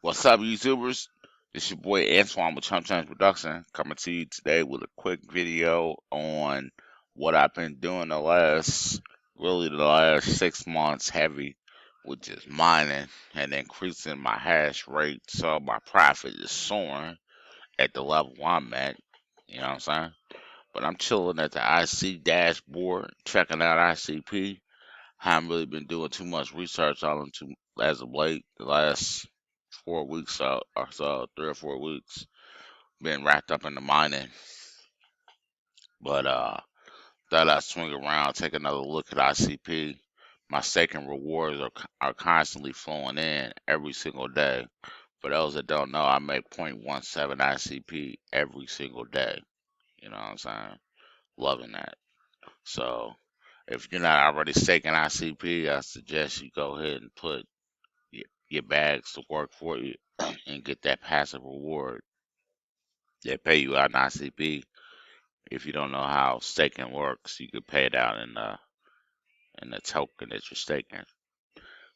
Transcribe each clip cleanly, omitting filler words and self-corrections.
What's up, YouTubers? It's your boy Antoine with Chump Production coming to you today with a quick video on what I've been doing the last 6 months heavy, which is mining and increasing my hash rate so my profit is soaring at the level I'm at. You know what I'm saying? But I'm chilling at the IC dashboard, checking out ICP. Haven't really been doing too much research on them as of late. The last 4 weeks or so, 3 or 4 weeks, been wrapped up in the mining. But thought I'd swing around, take another look at ICP. My staking rewards are constantly flowing in every single day. For those that don't know, I make 0.17 ICP every single day. You know what I'm saying? Loving that. So if you're not already staking ICP, I suggest you go ahead and put your bags to work for you and get that passive reward. They pay you out in ICP. If you don't know how staking works, you can pay it out in the token that you're staking.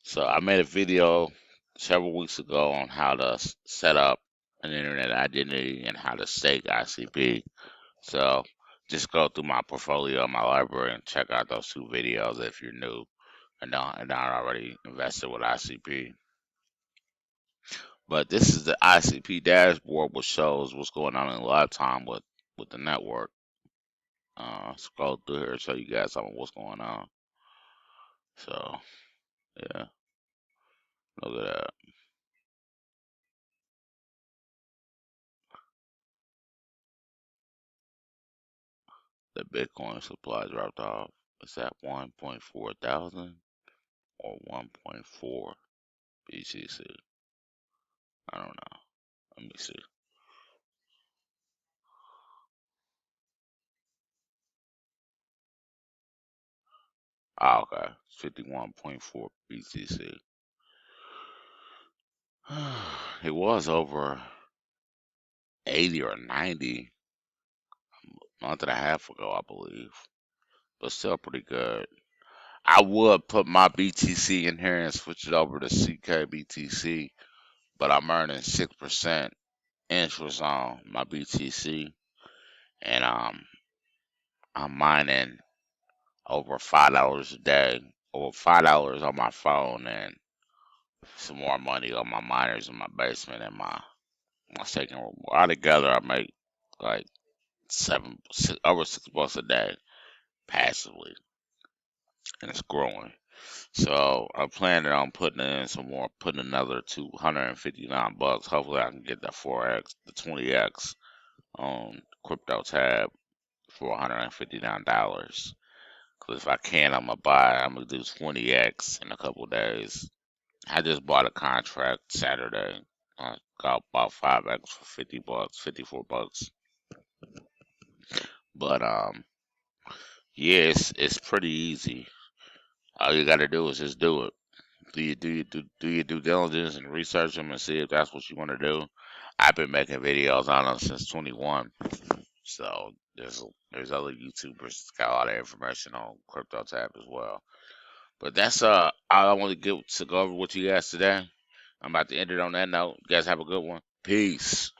So I made a video several weeks ago on how to set up an internet identity and how to stake ICP. So just go through my portfolio, my library, and check out those 2 videos if you're new and not already invested with ICP. But this is the ICP dashboard, which shows what's going on in live time with the network. Scroll through here, show you guys some of what's going on. So yeah, look at that. The Bitcoin supply dropped off. It's at 1.4 thousand or 1.4 BTC. I don't know. Let me see. Oh, okay. 51.4 BTC. It was over 80 or 90 a month and a half ago, I believe. But still pretty good. I would put my BTC in here and switch it over to CKBTC, but I'm earning 6% interest on my BTC, and I'm mining over $5 a day, over $5 on my phone, and some more money on my miners in my basement and my staking room. Altogether, I make like over $6 a day passively, and it's growing. So I'm planning on putting in some more, putting another $259. Hopefully, I can get that 4x, the 20x on crypto tab for $159. Because if I can, I'm gonna do 20x in a couple days. I just bought a contract Saturday. I got about 5x for $50, $54. But yeah, it's pretty easy. All you gotta do is just do it. Do your due diligence and research them and see if that's what you want to do. I've been making videos on them since 21, so there's other YouTubers that's got a lot of information on crypto tab as well. But that's all I want to get to go over with you guys today. I'm about to end it on that note. You guys have a good one. Peace.